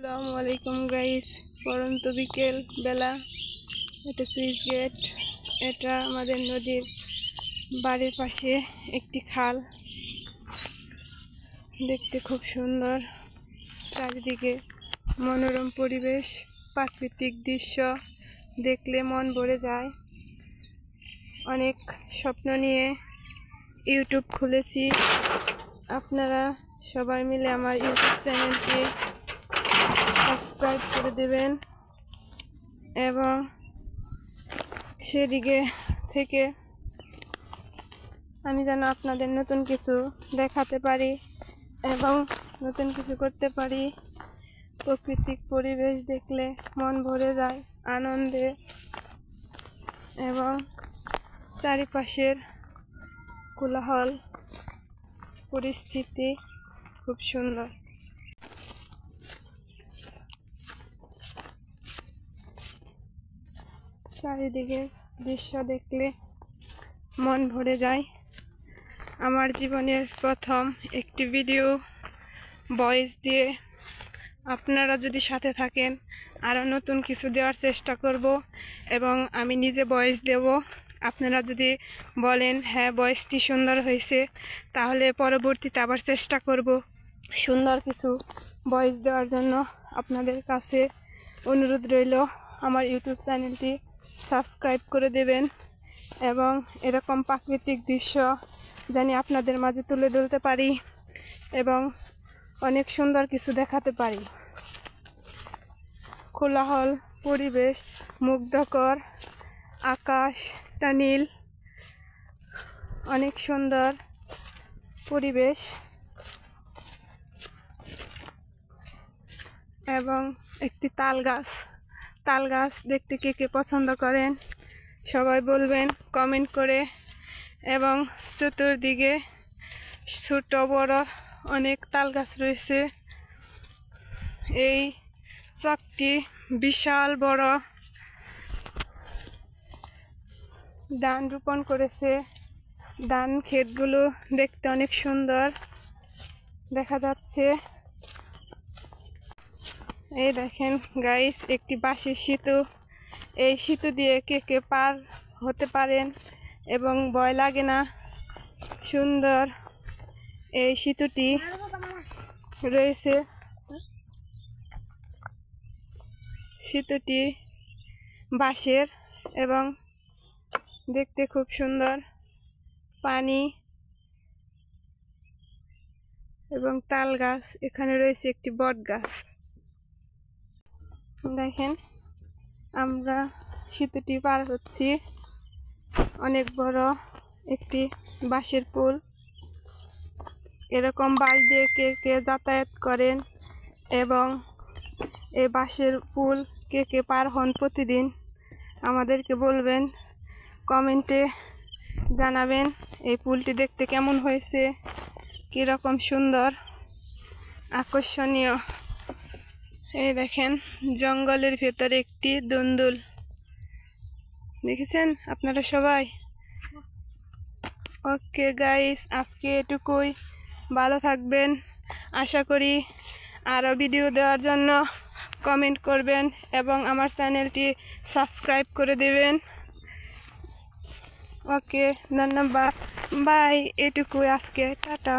আসসালামু আলাইকুম গাইস। পরন্ত বিকেল বেলা, এটা সুইচ গেট। এটা আমাদের নদীর বাড়ির পাশে একটি খাল। দেখতে খুব সুন্দর, চারিদিকে মনোরম পরিবেশ, প্রাকৃতিক দৃশ্য দেখলে মন ভরে যায়। অনেক স্বপ্ন নিয়ে ইউটিউব খুলেছি। আপনারা সবাই মিলে আমার ইউটিউব চ্যানেলটি সাবস্ক্রাইব করে দেবেন এবং সেদিকে থেকে আমি যেন আপনাদের নতুন কিছু দেখাতে পারি এবং নতুন কিছু করতে পারি। প্রাকৃতিক পরিবেশ দেখলে মন ভরে যায় আনন্দে এবং চারিপাশের কোলাহল পরিস্থিতি খুব সুন্দর। চারিদিকে দৃশ্য দেখলে মন ভরে যায়। আমার জীবনের প্রথম একটি ভিডিও ভয়েস দিয়ে আপনারা যদি সাথে থাকেন আরও নতুন কিছু দেওয়ার চেষ্টা করব এবং আমি নিজে ভয়েস দেব। আপনারা যদি বলেন হ্যাঁ ভয়েসটি সুন্দর হয়েছে, তাহলে পরবর্তীতে আবার চেষ্টা করব সুন্দর কিছু ভয়েস দেওয়ার জন্য। আপনাদের কাছে অনুরোধ রইল আমার ইউটিউব চ্যানেলটি সাবস্ক্রাইব করে দেবেন এবং এরকম প্রাকৃতিক দৃশ্য জানি আপনাদের মাঝে তুলে ধরতে পারি এবং অনেক সুন্দর কিছু দেখাতে পারি। কোলাহল পরিবেশ, মুগ্ধকর আকাশটা নীল, অনেক সুন্দর পরিবেশ এবং একটি তাল গাছ দেখতে কে কে পছন্দ করেন সবাই বলবেন কমেন্ট করে। এবং চতুর্দিকে ছোট বড় অনেক তাল গাছ রয়েছে। এই চকটি বিশাল বড়, ধান রোপণ করেছে। ধান ক্ষেতগুলো দেখতে অনেক সুন্দর দেখা যাচ্ছে। এই দেখেন গাইস, একটি বাঁশের সেতু। এই সেতু দিয়ে কে কে পার হতে পারেন এবং ভয় লাগে না। সুন্দর এই সেতুটি রয়েছে। সেতুটি বাঁশের এবং দেখতে খুব সুন্দর। পানি এবং তাল গাছ, এখানে রয়েছে একটি বট গাছ। দেখেন আমরা সেতুটি পার হচ্ছি। অনেক বড় একটি বাঁশের পুল। এরকম বাঁশ দিয়ে কে কে যাতায়াত করেন এবং এই বাঁশের পুল কে কে পার হন প্রতিদিন আমাদেরকে বলবেন, কমেন্টে জানাবেন এই পুলটি দেখতে কেমন হয়েছে, কীরকম সুন্দর আকর্ষণীয়। এই দেখেন জঙ্গলের ভেতরে একটি দুন্দুল, দেখেছেন আপনারা সবাই। ওকে গাইস, আজকে এটুকুই। ভালো থাকবেন। আশা করি আরও ভিডিও দেওয়ার জন্য কমেন্ট করবেন এবং আমার চ্যানেলটি সাবস্ক্রাইব করে দেবেন। ওকে, ধন্যবাদ, বাই। এটুকুই আজকে, টাটা।